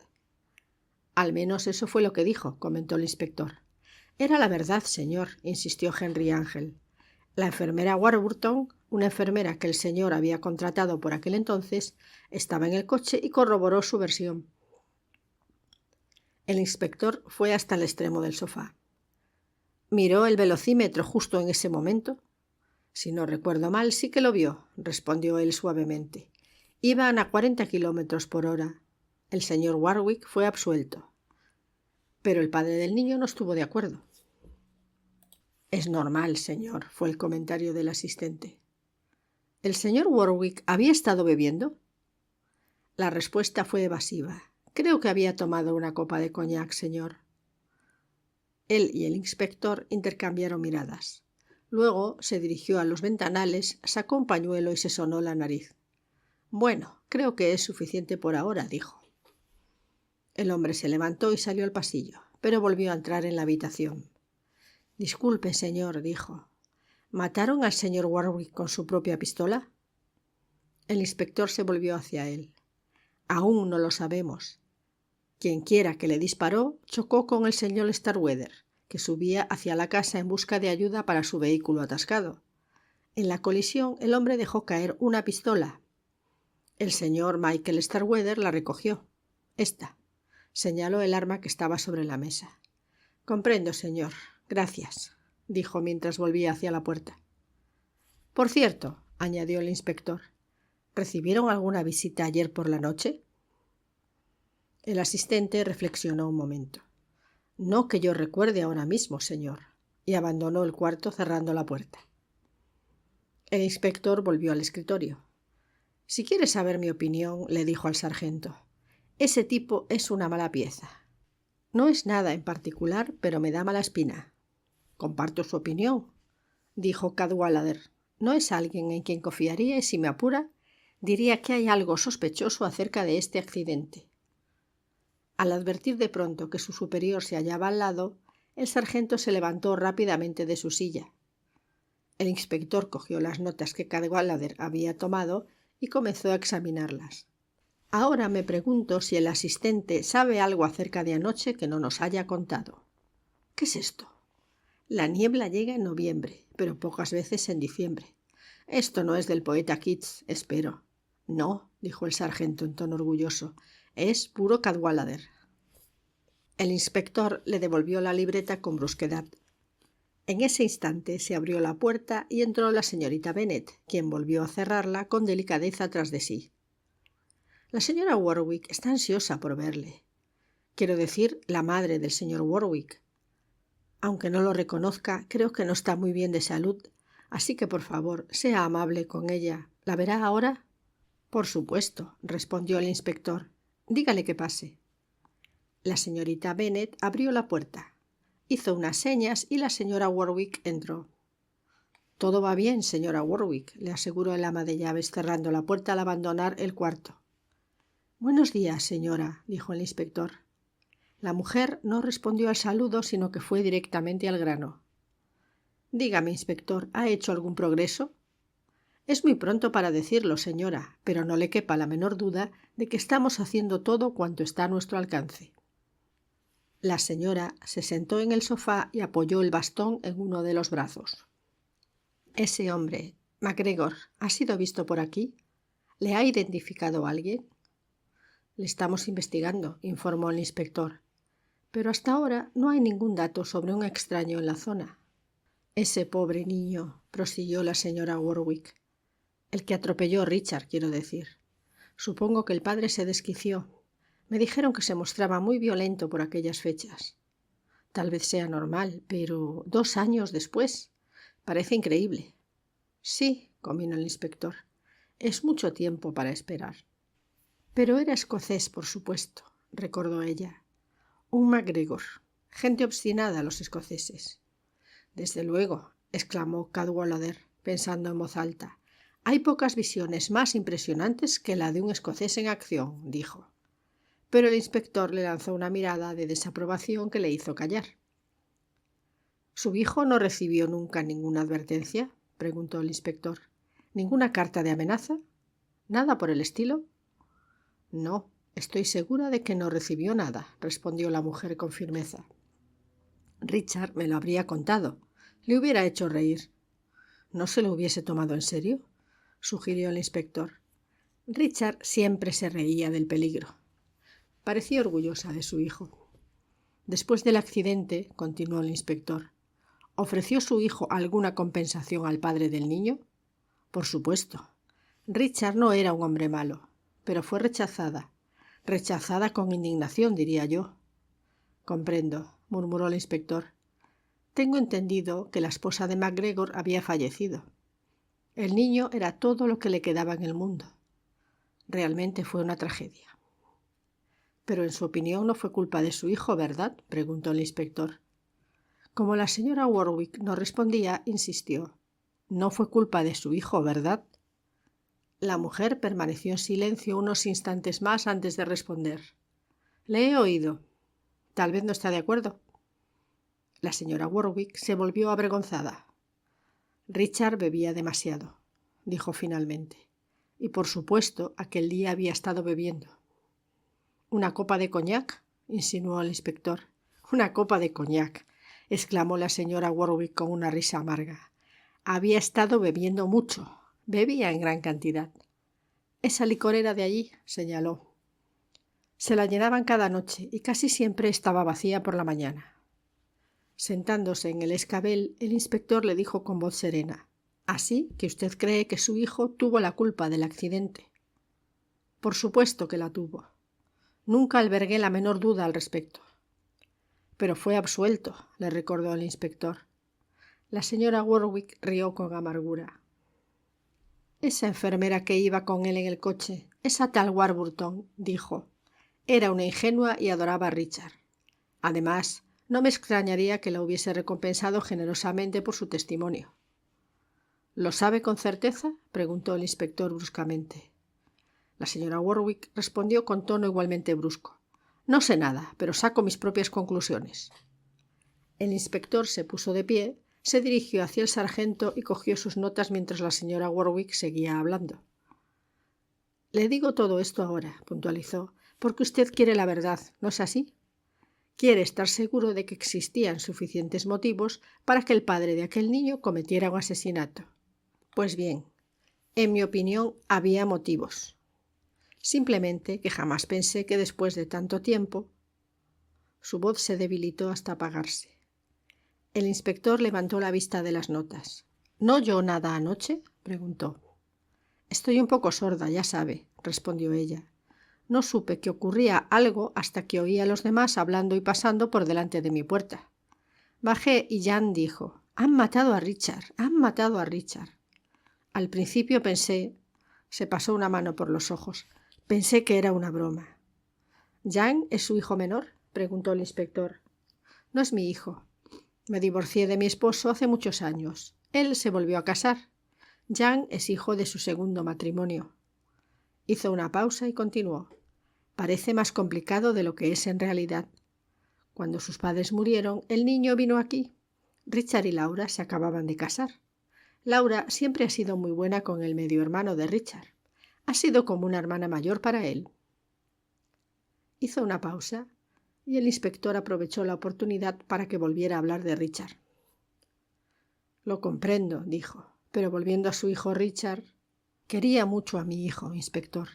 —Al menos eso fue lo que dijo —comentó el inspector—. Era la verdad, señor, insistió Henry Ángel. La enfermera Warburton, una enfermera que el señor había contratado por aquel entonces, estaba en el coche y corroboró su versión. El inspector fue hasta el extremo del sofá. Miró el velocímetro justo en ese momento. Si no recuerdo mal, sí que lo vio, respondió él suavemente. Iban a 40 kilómetros por hora. El señor Warwick fue absuelto. Pero el padre del niño no estuvo de acuerdo. Es normal, señor, fue el comentario del asistente. ¿El señor Warwick había estado bebiendo? La respuesta fue evasiva. Creo que había tomado una copa de coñac, señor. Él y el inspector intercambiaron miradas. Luego se dirigió a los ventanales, sacó un pañuelo y se sonó la nariz. Bueno, creo que es suficiente por ahora, dijo. El hombre se levantó y salió al pasillo, pero volvió a entrar en la habitación. Disculpe, señor, dijo. ¿Mataron al señor Warwick con su propia pistola? El inspector se volvió hacia él. Aún no lo sabemos. Quienquiera que le disparó chocó con el señor Starkweather, que subía hacia la casa en busca de ayuda para su vehículo atascado. En la colisión el hombre dejó caer una pistola. El señor Michael Starkweather la recogió. Esta. Señaló el arma que estaba sobre la mesa. Comprendo, señor. Gracias, dijo mientras volvía hacia la puerta. Por cierto, añadió el inspector, ¿recibieron alguna visita ayer por la noche? El asistente reflexionó un momento. No que yo recuerde ahora mismo, señor, y abandonó el cuarto cerrando la puerta. El inspector volvió al escritorio. Si quiere saber mi opinión, le dijo al sargento, ese tipo es una mala pieza. No es nada en particular, pero me da mala espina. Comparto su opinión, dijo Cadwallader. No es alguien en quien confiaría y si me apura, diría que hay algo sospechoso acerca de este accidente. Al advertir de pronto que su superior se hallaba al lado, el sargento se levantó rápidamente de su silla. El inspector cogió las notas que Cadwallader había tomado y comenzó a examinarlas. Ahora me pregunto si el asistente sabe algo acerca de anoche que no nos haya contado. ¿Qué es esto? La niebla llega en noviembre, pero pocas veces en diciembre. Esto no es del poeta Keats, espero. No, dijo el sargento en tono orgulloso, es puro Cadwallader. El inspector le devolvió la libreta con brusquedad. En ese instante se abrió la puerta y entró la señorita Bennet, quien volvió a cerrarla con delicadeza tras de sí. La señora Warwick está ansiosa por verle. Quiero decir, la madre del señor Warwick. Aunque no lo reconozca, creo que no está muy bien de salud, así que por favor, sea amable con ella. ¿La verá ahora? Por supuesto, respondió el inspector. Dígale que pase. La señorita Bennet abrió la puerta. Hizo unas señas y la señora Warwick entró. Todo va bien, señora Warwick, le aseguró el ama de llaves cerrando la puerta al abandonar el cuarto. Buenos días, señora, dijo el inspector. La mujer no respondió al saludo, sino que fue directamente al grano. Dígame, inspector, ¿ha hecho algún progreso? Es muy pronto para decirlo, señora, pero no le quepa la menor duda de que estamos haciendo todo cuanto está a nuestro alcance. La señora se sentó en el sofá y apoyó el bastón en uno de los brazos. Ese hombre, MacGregor, ¿ha sido visto por aquí? ¿Le ha identificado alguien? Le estamos investigando, informó el inspector. Pero hasta ahora no hay ningún dato sobre un extraño en la zona. Ese pobre niño, prosiguió la señora Warwick. El que atropelló a Richard, quiero decir. Supongo que el padre se desquició. Me dijeron que se mostraba muy violento por aquellas fechas. Tal vez sea normal, pero 2 años después. Parece increíble. Sí, convino el inspector. Es mucho tiempo para esperar. Pero era escocés, por supuesto, recordó ella. Un MacGregor. Gente obstinada los escoceses. Desde luego, exclamó Cadwallader, pensando en voz alta. Hay pocas visiones más impresionantes que la de un escocés en acción, dijo. Pero el inspector le lanzó una mirada de desaprobación que le hizo callar. ¿Su hijo no recibió nunca ninguna advertencia?, preguntó el inspector. ¿Ninguna carta de amenaza? ¿Nada por el estilo? No, estoy segura de que no recibió nada, respondió la mujer con firmeza. Richard me lo habría contado. Le hubiera hecho reír. ¿No se lo hubiese tomado en serio?, sugirió el inspector. Richard siempre se reía del peligro. Parecía orgullosa de su hijo. Después del accidente, continuó el inspector, ¿ofreció su hijo alguna compensación al padre del niño? Por supuesto. Richard no era un hombre malo, pero fue rechazada. Rechazada con indignación, diría yo. Comprendo, murmuró el inspector. Tengo entendido que la esposa de MacGregor había fallecido. El niño era todo lo que le quedaba en el mundo. Realmente fue una tragedia. Pero en su opinión no fue culpa de su hijo, ¿verdad?, preguntó el inspector. Como la señora Warwick no respondía, insistió. No fue culpa de su hijo, ¿verdad? La mujer permaneció en silencio unos instantes más antes de responder. Le he oído. Tal vez no está de acuerdo. La señora Warwick se volvió avergonzada. Richard bebía demasiado, dijo finalmente, y por supuesto aquel día había estado bebiendo. ¿Una copa de coñac?, insinuó el inspector. Una copa de coñac, exclamó la señora Warwick con una risa amarga. Había estado bebiendo mucho. Bebía en gran cantidad. Esa licorera de allí, señaló. Se la llenaban cada noche y casi siempre estaba vacía por la mañana. Sentándose en el escabel, el inspector le dijo con voz serena. Así que usted cree que su hijo tuvo la culpa del accidente. Por supuesto que la tuvo. Nunca albergué la menor duda al respecto. Pero fue absuelto, le recordó el inspector. La señora Warwick rió con amargura. Esa enfermera que iba con él en el coche, esa tal Warburton, dijo, era una ingenua y adoraba a Richard. Además, no me extrañaría que la hubiese recompensado generosamente por su testimonio. ¿Lo sabe con certeza?, preguntó el inspector bruscamente. La señora Warwick respondió con tono igualmente brusco. No sé nada, pero saco mis propias conclusiones. El inspector se puso de pie, se dirigió hacia el sargento y cogió sus notas mientras la señora Warwick seguía hablando. Le digo todo esto ahora, puntualizó, porque usted quiere la verdad, ¿no es así? Quiere estar seguro de que existían suficientes motivos para que el padre de aquel niño cometiera un asesinato. Pues bien, en mi opinión había motivos. Simplemente que jamás pensé que después de tanto tiempo... Su voz se debilitó hasta apagarse. El inspector levantó la vista de las notas. ¿No oyó nada anoche?, preguntó. Estoy un poco sorda, ya sabe, respondió ella. No supe que ocurría algo hasta que oí a los demás hablando y pasando por delante de mi puerta. Bajé y Jan dijo, «Han matado a Richard, han matado a Richard». Al principio pensé... Se pasó una mano por los ojos. Pensé que era una broma. ¿Jan es su hijo menor?, preguntó el inspector. No es mi hijo. Me divorcié de mi esposo hace muchos años. Él se volvió a casar. Jan es hijo de su segundo matrimonio. Hizo una pausa y continuó. Parece más complicado de lo que es en realidad. Cuando sus padres murieron, el niño vino aquí. Richard y Laura se acababan de casar. Laura siempre ha sido muy buena con el medio hermano de Richard. Ha sido como una hermana mayor para él. Hizo una pausa y el inspector aprovechó la oportunidad para que volviera a hablar de Richard. Lo comprendo, dijo, pero volviendo a su hijo Richard... Quería mucho a mi hijo, inspector,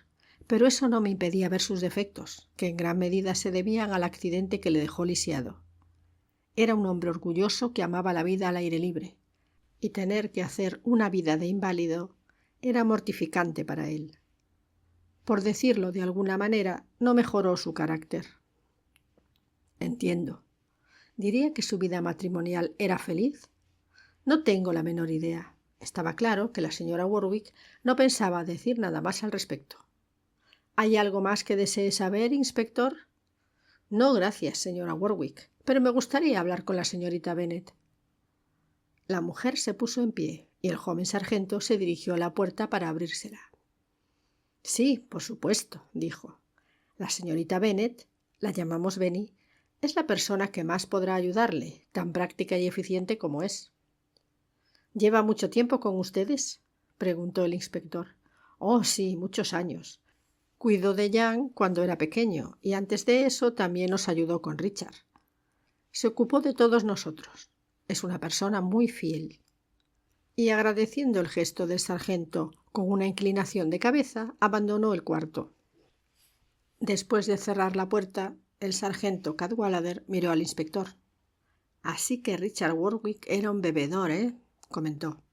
pero eso no me impedía ver sus defectos, que en gran medida se debían al accidente que le dejó lisiado. Era un hombre orgulloso que amaba la vida al aire libre, y tener que hacer una vida de inválido era mortificante para él. Por decirlo de alguna manera, no mejoró su carácter. Entiendo. ¿Diría que su vida matrimonial era feliz? No tengo la menor idea. Estaba claro que la señora Warwick no pensaba decir nada más al respecto. ¿Hay algo más que desee saber, inspector? No, gracias, señora Warwick, pero me gustaría hablar con la señorita Bennet. La mujer se puso en pie y el joven sargento se dirigió a la puerta para abrírsela. Sí, por supuesto, dijo. La señorita Bennet, la llamamos Benny, es la persona que más podrá ayudarle, tan práctica y eficiente como es. ¿Lleva mucho tiempo con ustedes?, preguntó el inspector. Oh, sí, muchos años. Cuidó de Jan cuando era pequeño y antes de eso también nos ayudó con Richard. Se ocupó de todos nosotros. Es una persona muy fiel. Y agradeciendo el gesto del sargento con una inclinación de cabeza, abandonó el cuarto. Después de cerrar la puerta, el sargento Cadwallader miró al inspector. «Así que Richard Warwick era un bebedor, comentó.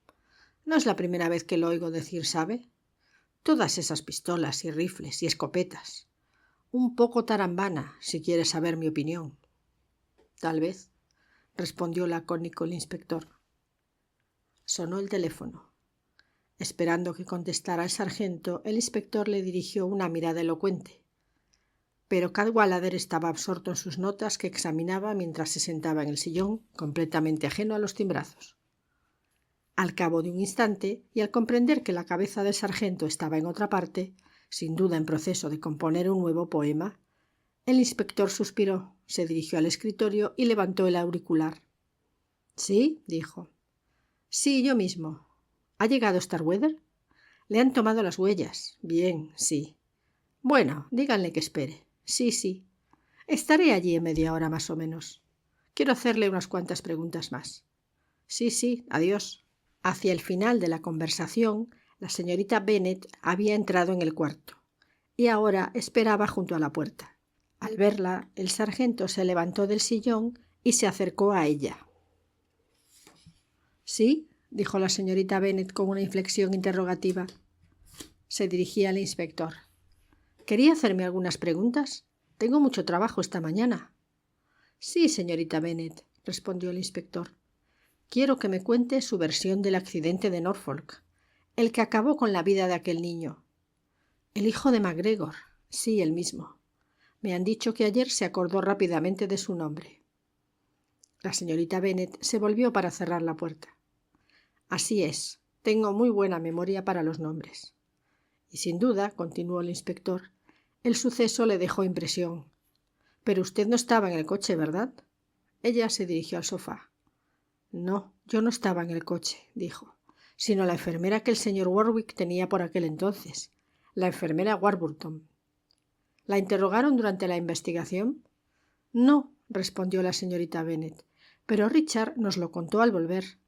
«No es la primera vez que lo oigo decir, ¿sabe? Todas esas pistolas y rifles y escopetas. Un poco tarambana, si quiere saber mi opinión». «Tal vez», respondió lacónico el inspector. Sonó el teléfono. Esperando que contestara el sargento, el inspector le dirigió una mirada elocuente. Pero Cadwallader estaba absorto en sus notas que examinaba mientras se sentaba en el sillón, completamente ajeno a los timbrazos. Al cabo de un instante, y al comprender que la cabeza del sargento estaba en otra parte, sin duda en proceso de componer un nuevo poema, el inspector suspiró, se dirigió al escritorio y levantó el auricular. «¿Sí?», dijo. «Sí, yo mismo. ¿Ha llegado Starkweather? Le han tomado las huellas. Bien, sí. Bueno, díganle que espere. Sí. Estaré allí en media hora más o menos. Quiero hacerle unas cuantas preguntas más. Sí, adiós». Hacia el final de la conversación, la señorita Bennet había entrado en el cuarto y ahora esperaba junto a la puerta. Al verla, el sargento se levantó del sillón y se acercó a ella. «¿Sí?», dijo la señorita Bennet con una inflexión interrogativa. Se dirigía al inspector. «¿Quería hacerme algunas preguntas? Tengo mucho trabajo esta mañana». «Sí, señorita Bennet», respondió el inspector. «Quiero que me cuente su versión del accidente de Norfolk, el que acabó con la vida de aquel niño». «El hijo de MacGregor». «Sí, el mismo. Me han dicho que ayer se acordó rápidamente de su nombre». La señorita Bennet se volvió para cerrar la puerta. «Así es. Tengo muy buena memoria para los nombres». «Y sin duda», continuó el inspector, «el suceso le dejó impresión. Pero usted no estaba en el coche, ¿verdad?». Ella se dirigió al sofá. «No, yo no estaba en el coche», dijo, «sino la enfermera que el señor Warwick tenía por aquel entonces, la enfermera Warburton». «¿La interrogaron durante la investigación?». «No», respondió la señorita Bennet, «pero Richard nos lo contó al volver.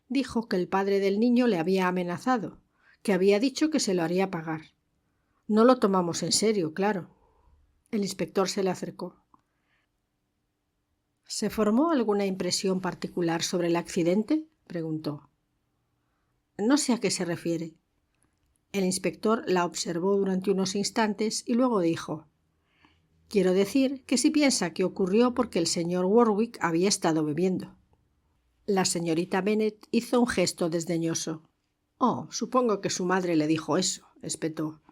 Dijo que el padre del niño le había amenazado, que había dicho que se lo haría pagar. No lo tomamos en serio, claro». El inspector se le acercó. «¿Se formó alguna impresión particular sobre el accidente?», preguntó. «No sé a qué se refiere». El inspector la observó durante unos instantes y luego dijo: «Quiero decir que si piensa que ocurrió porque el señor Warwick había estado bebiendo». La señorita Bennet hizo un gesto desdeñoso. «Oh, supongo que su madre le dijo eso», espetó.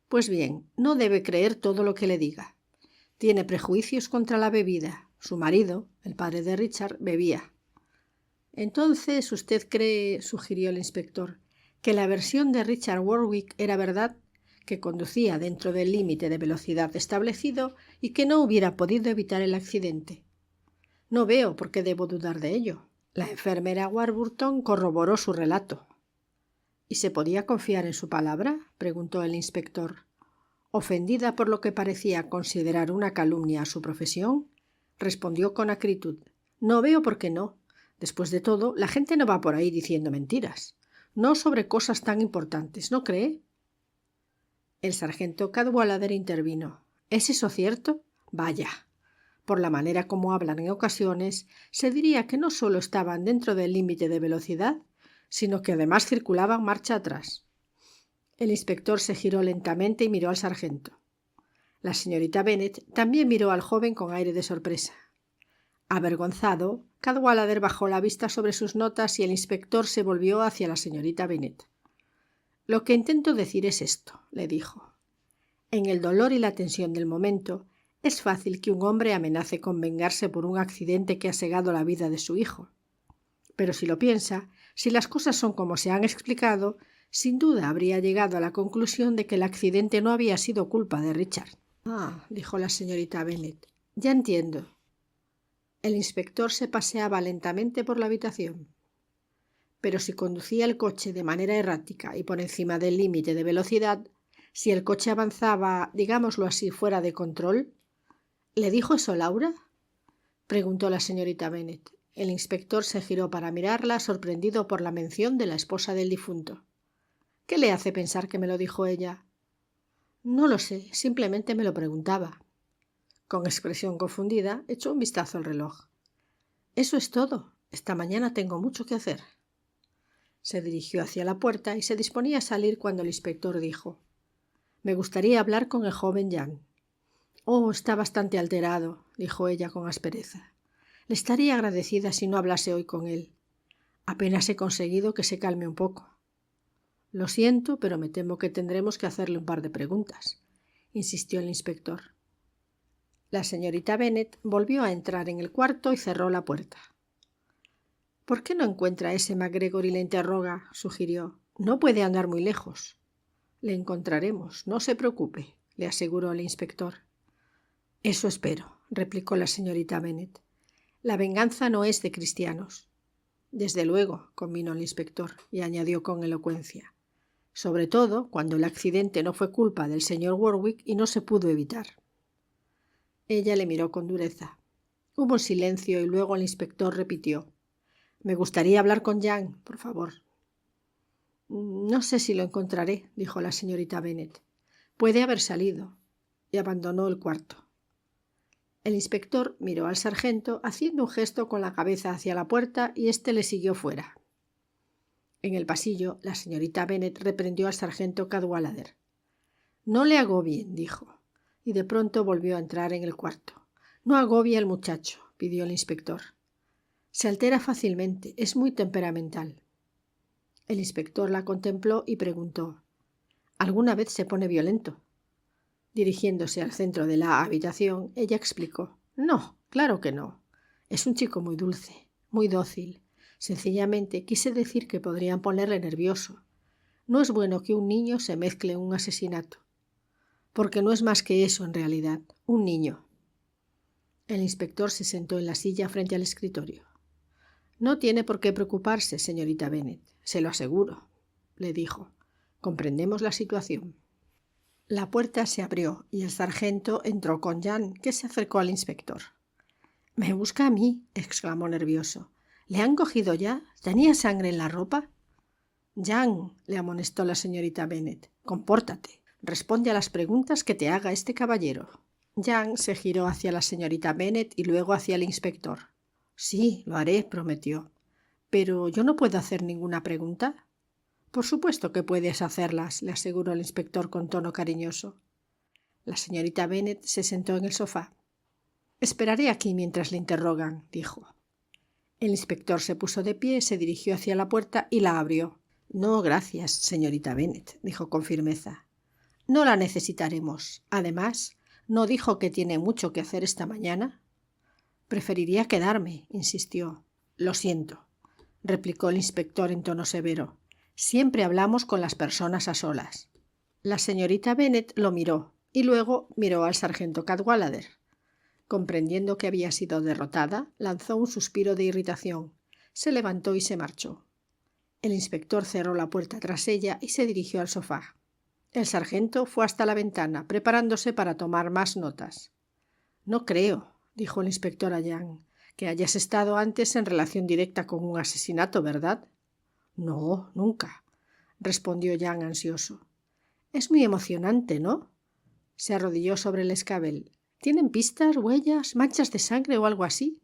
«Pues bien, no debe creer todo lo que le diga. Tiene prejuicios contra la bebida. Su marido, el padre de Richard, bebía». «Entonces usted cree», sugirió el inspector, «que la versión de Richard Warwick era verdad, que conducía dentro del límite de velocidad establecido y que no hubiera podido evitar el accidente». «No veo por qué debo dudar de ello». La enfermera Warburton corroboró su relato. «¿Y se podía confiar en su palabra?», preguntó el inspector. Ofendida por lo que parecía considerar una calumnia a su profesión, respondió con acritud: «No veo por qué no. Después de todo, la gente no va por ahí diciendo mentiras. No sobre cosas tan importantes, ¿no cree?». El sargento Cadwallader intervino. «¿Es eso cierto? Vaya. Por la manera como hablan en ocasiones, se diría que no solo estaban dentro del límite de velocidad, sino que además circulaban marcha atrás». El inspector se giró lentamente y miró al sargento. La señorita Bennet también miró al joven con aire de sorpresa. Avergonzado, Cadwallader bajó la vista sobre sus notas y el inspector se volvió hacia la señorita Bennet. «Lo que intento decir es esto», le dijo. «En el dolor y la tensión del momento, es fácil que un hombre amenace con vengarse por un accidente que ha segado la vida de su hijo. Pero si lo piensa, si las cosas son como se han explicado, sin duda habría llegado a la conclusión de que el accidente no había sido culpa de Richard». «Ah», dijo la señorita Bennet, «ya entiendo». El inspector se paseaba lentamente por la habitación. «Pero si conducía el coche de manera errática y por encima del límite de velocidad, si el coche avanzaba, digámoslo así, fuera de control». «¿Le dijo eso Laura?». preguntó la señorita Bennet. El inspector se giró para mirarla, sorprendido por la mención de la esposa del difunto. ¿Qué le hace pensar que me lo dijo ella? No lo sé, simplemente me lo preguntaba. Con expresión confundida, echó un vistazo al reloj. Eso es todo. Esta mañana tengo mucho que hacer. Se dirigió hacia la puerta y se disponía a salir cuando el inspector dijo: Me gustaría hablar con el joven Jan. Oh, está bastante alterado, dijo ella con aspereza. Le estaría agradecida si no hablase hoy con él. Apenas he conseguido que se calme un poco. Lo siento, pero me temo que tendremos que hacerle un par de preguntas, insistió el inspector. La señorita Bennet volvió a entrar en el cuarto y cerró la puerta. ¿Por qué no encuentra a ese MacGregor y le interroga?, sugirió. No puede andar muy lejos. Le encontraremos, no se preocupe, le aseguró el inspector. Eso espero, replicó la señorita Bennet. La venganza no es de cristianos. Desde luego, convino el inspector, y añadió con elocuencia. Sobre todo cuando el accidente no fue culpa del señor Warwick y no se pudo evitar. Ella le miró con dureza. Hubo un silencio y luego el inspector repitió: Me gustaría hablar con Jan, por favor. No sé si lo encontraré, dijo la señorita Bennet. Puede haber salido. Y abandonó el cuarto. El inspector miró al sargento haciendo un gesto con la cabeza hacia la puerta y éste le siguió fuera. En el pasillo, la señorita Bennet reprendió al sargento Cadwallader. No le agobien, dijo, y de pronto volvió a entrar en el cuarto. No agobie al muchacho, pidió el inspector. Se altera fácilmente, es muy temperamental. El inspector la contempló y preguntó: ¿Alguna vez se pone violento? Dirigiéndose al centro de la habitación, ella explicó: No, claro que no. Es un chico muy dulce, muy dócil. Sencillamente quise decir que podrían ponerle nervioso. No es bueno que un niño se mezcle en un asesinato. Porque no es más que eso en realidad, un niño. El inspector se sentó en la silla frente al escritorio. No tiene por qué preocuparse, señorita Bennet, se lo aseguro, le dijo. Comprendemos la situación. La puerta se abrió y el sargento entró con Jan, que se acercó al inspector. «¿Me busca a mí?», exclamó nervioso. «¿Le han cogido ya? ¿Tenía sangre en la ropa?» «Jan», le amonestó la señorita Bennet, «compórtate. Responde a las preguntas que te haga este caballero». Jan se giró hacia la señorita Bennet y luego hacia el inspector. «Sí, lo haré», prometió. «¿Pero yo no puedo hacer ninguna pregunta?» «Por supuesto que puedes hacerlas», le aseguró el inspector con tono cariñoso. La señorita Bennet se sentó en el sofá. «Esperaré aquí mientras le interrogan», dijo. El inspector se puso de pie, se dirigió hacia la puerta y la abrió. «No, gracias, señorita Bennet», dijo con firmeza. «No la necesitaremos. Además, ¿no dijo que tiene mucho que hacer esta mañana?» «Preferiría quedarme», insistió. «Lo siento», replicó el inspector en tono severo. «Siempre hablamos con las personas a solas». La señorita Bennet lo miró y luego miró al sargento Cadwallader. Comprendiendo que había sido derrotada, lanzó un suspiro de irritación, se levantó y se marchó. El inspector cerró la puerta tras ella y se dirigió al sofá. El sargento fue hasta la ventana, preparándose para tomar más notas. «No creo», dijo el inspector a Jan, «que hayas estado antes en relación directa con un asesinato, ¿verdad?» «No, nunca», respondió Jan ansioso. «Es muy emocionante, ¿no?» Se arrodilló sobre el escabel. ¿Tienen pistas, huellas, manchas de sangre o algo así?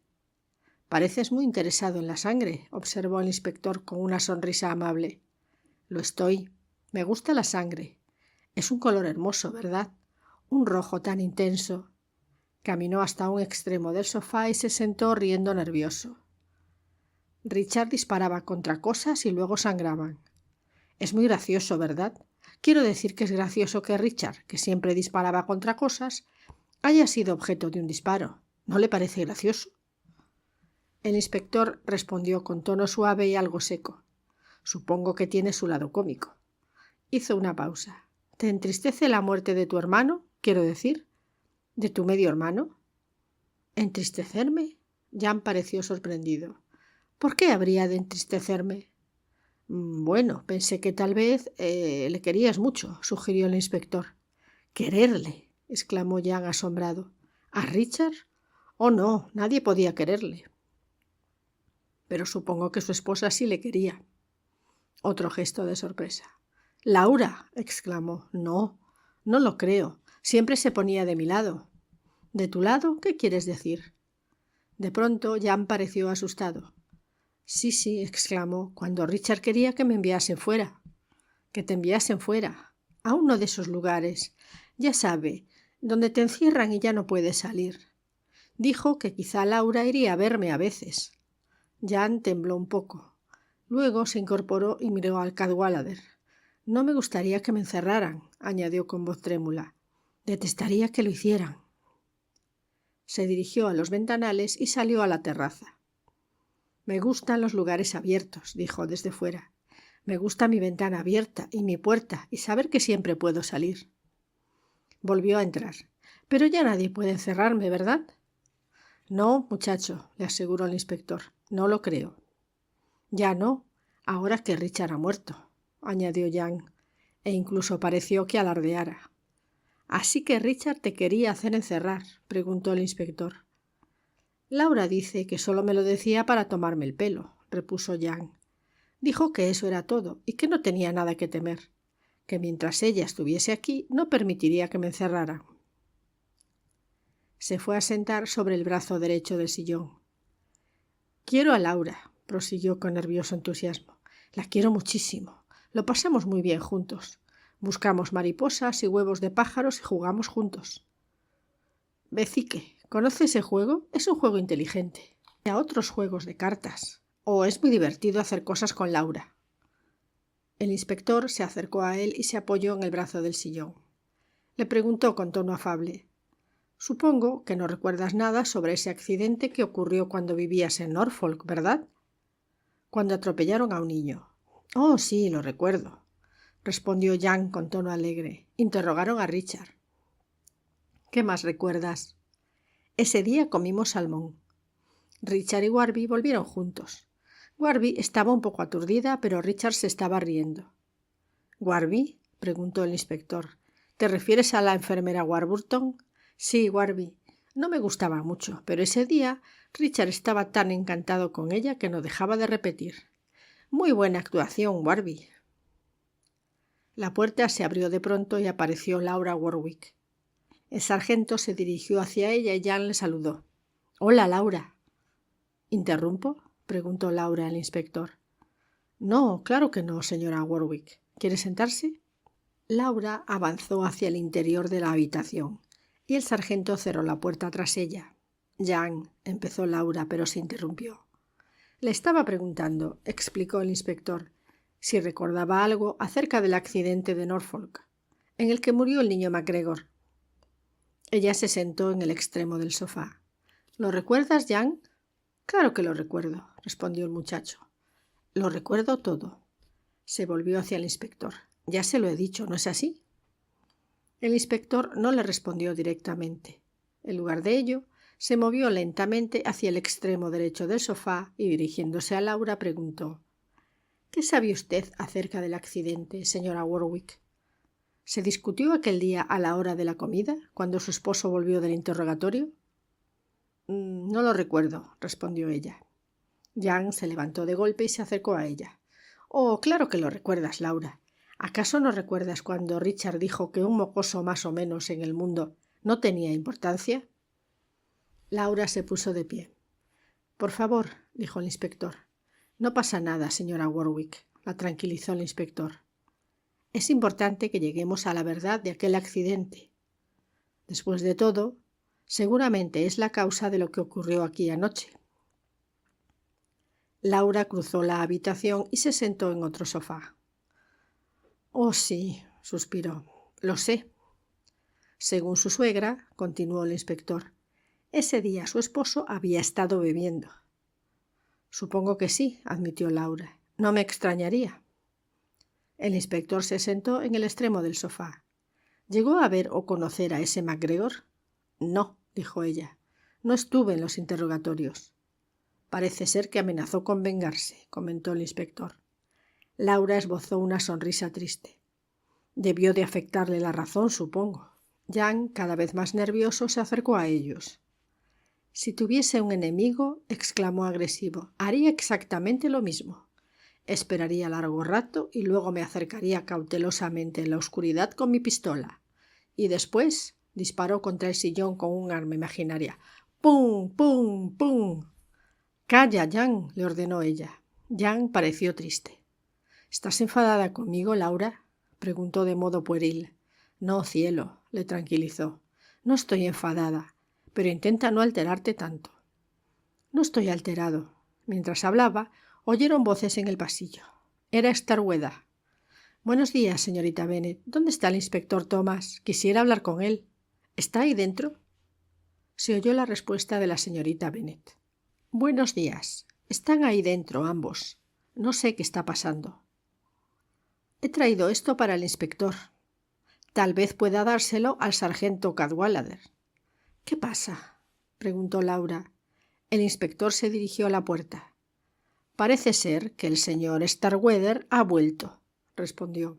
«Pareces muy interesado en la sangre», observó el inspector con una sonrisa amable. «Lo estoy. Me gusta la sangre. Es un color hermoso, ¿verdad? Un rojo tan intenso». Caminó hasta un extremo del sofá y se sentó riendo nervioso. Richard disparaba contra cosas y luego sangraban. Es muy gracioso, ¿verdad? Quiero decir que es gracioso que Richard, que siempre disparaba contra cosas, haya sido objeto de un disparo. ¿No le parece gracioso? El inspector respondió con tono suave y algo seco. Supongo que tiene su lado cómico. Hizo una pausa. ¿Te entristece la muerte de tu hermano? Quiero decir, ¿de tu medio hermano? ¿Entristecerme? Jan pareció sorprendido. ¿Por qué habría de entristecerme? Bueno, pensé que tal vez le querías mucho, sugirió el inspector. ¿Quererle?, exclamó Jan asombrado. ¿A Richard? Oh, no, nadie podía quererle. Pero supongo que su esposa sí le quería. Otro gesto de sorpresa. —¡Laura! —exclamó—. No, no lo creo. Siempre se ponía de mi lado. —¿De tu lado? ¿Qué quieres decir? De pronto Jan pareció asustado. —Sí, sí —exclamó—, cuando Richard quería que me enviasen fuera. —Que te enviasen fuera. A uno de esos lugares. Ya sabe, donde te encierran y ya no puedes salir. Dijo que quizá Laura iría a verme a veces. Jan tembló un poco. Luego se incorporó y miró al Cadwallader. —No me gustaría que me encerraran —añadió con voz trémula—. Detestaría que lo hicieran. Se dirigió a los ventanales y salió a la terraza. —Me gustan los lugares abiertos —dijo desde fuera—. Me gusta mi ventana abierta y mi puerta y saber que siempre puedo salir. Volvió a entrar. —Pero ya nadie puede encerrarme, ¿verdad? —No, muchacho —le aseguró el inspector—, no lo creo. —Ya no, ahora que Richard ha muerto —añadió Jan, e incluso pareció que alardeara. —¿Así que Richard te quería hacer encerrar? —preguntó el inspector. —Laura dice que solo me lo decía para tomarme el pelo —repuso Jan—. Dijo que eso era todo y que no tenía nada que temer, que mientras ella estuviese aquí no permitiría que me encerraran. Se fue a sentar sobre el brazo derecho del sillón. —Quiero a Laura —prosiguió con nervioso entusiasmo—. La quiero muchísimo. Lo pasamos muy bien juntos. Buscamos mariposas y huevos de pájaros y jugamos juntos. Bezique, ¿conoce ese juego? Es un juego inteligente. Y a otros juegos de cartas. Es muy divertido hacer cosas con Laura. El inspector se acercó a él y se apoyó en el brazo del sillón. Le preguntó con tono afable: —Supongo que no recuerdas nada sobre ese accidente que ocurrió cuando vivías en Norfolk, ¿verdad? Cuando atropellaron a un niño. —Oh, sí, lo recuerdo —respondió Jan con tono alegre—. Interrogaron a Richard. —¿Qué más recuerdas? Ese día comimos salmón. Richard y Warby volvieron juntos. Warby estaba un poco aturdida, pero Richard se estaba riendo. —¿Warby? —preguntó el inspector—. ¿Te refieres a la enfermera Warburton? Sí, Warby. No me gustaba mucho, pero ese día Richard estaba tan encantado con ella que no dejaba de repetir: —Muy buena actuación, Warby. La puerta se abrió de pronto y apareció Laura Warwick. El sargento se dirigió hacia ella y Jan le saludó. —Hola, Laura. —¿Interrumpo? —preguntó Laura al inspector. —No, claro que no, señora Warwick. ¿Quiere sentarse? Laura avanzó hacia el interior de la habitación y el sargento cerró la puerta tras ella. —Jan —empezó Laura, pero se interrumpió. —Le estaba preguntando —explicó el inspector— si recordaba algo acerca del accidente de Norfolk, en el que murió el niño MacGregor. Ella se sentó en el extremo del sofá. —¿Lo recuerdas, Jan? —Claro que lo recuerdo —respondió el muchacho—. Lo recuerdo todo. Se volvió hacia el inspector. —Ya se lo he dicho, ¿no es así? El inspector no le respondió directamente. En lugar de ello, se movió lentamente hacia el extremo derecho del sofá y, dirigiéndose a Laura, preguntó: —¿Qué sabe usted acerca del accidente, señora Warwick? ¿Se discutió aquel día a la hora de la comida, cuando su esposo volvió del interrogatorio? No lo recuerdo —respondió ella. Jan se levantó de golpe y se acercó a ella. —Oh, claro que lo recuerdas, Laura. ¿Acaso no recuerdas cuando Richard dijo que un mocoso más o menos en el mundo no tenía importancia? Laura se puso de pie. —Por favor —dijo el inspector—. No pasa nada, señora Warwick —la tranquilizó el inspector—. Es importante que lleguemos a la verdad de aquel accidente. Después de todo, seguramente es la causa de lo que ocurrió aquí anoche. Laura cruzó la habitación y se sentó en otro sofá. —Oh, sí —suspiró—, lo sé. Según su suegra —continuó el inspector—, ese día su esposo había estado bebiendo. —Supongo que sí —admitió Laura—. No me extrañaría. El inspector se sentó en el extremo del sofá. —¿Llegó a ver o conocer a ese MacGregor? —No —dijo ella—, no estuve en los interrogatorios. —Parece ser que amenazó con vengarse —comentó el inspector. Laura esbozó una sonrisa triste. Debió de afectarle la razón, supongo. Jan, cada vez más nervioso, se acercó a ellos. Si tuviese un enemigo, exclamó agresivo, haría exactamente lo mismo. Esperaría largo rato y luego me acercaría cautelosamente en la oscuridad con mi pistola. Y después disparó contra el sillón con un arma imaginaria. ¡Pum! ¡Pum! ¡Pum! —Calla, Jan —le ordenó ella. Jan pareció triste. —¿Estás enfadada conmigo, Laura? —preguntó de modo pueril. —No, cielo —le tranquilizó—. No estoy enfadada, pero intenta no alterarte tanto. No estoy alterado. Mientras hablaba, oyeron voces en el pasillo. Era Starkweather. —Buenos días, señorita Bennet. ¿Dónde está el inspector Thomas? Quisiera hablar con él. ¿Está ahí dentro? Se oyó la respuesta de la señorita Bennet. —Buenos días. Están ahí dentro ambos. No sé qué está pasando. He traído esto para el inspector. Tal vez pueda dárselo al sargento Cadwallader. —¿Qué pasa? —preguntó Laura. El inspector se dirigió a la puerta. —Parece ser que el señor Starkweather ha vuelto —respondió.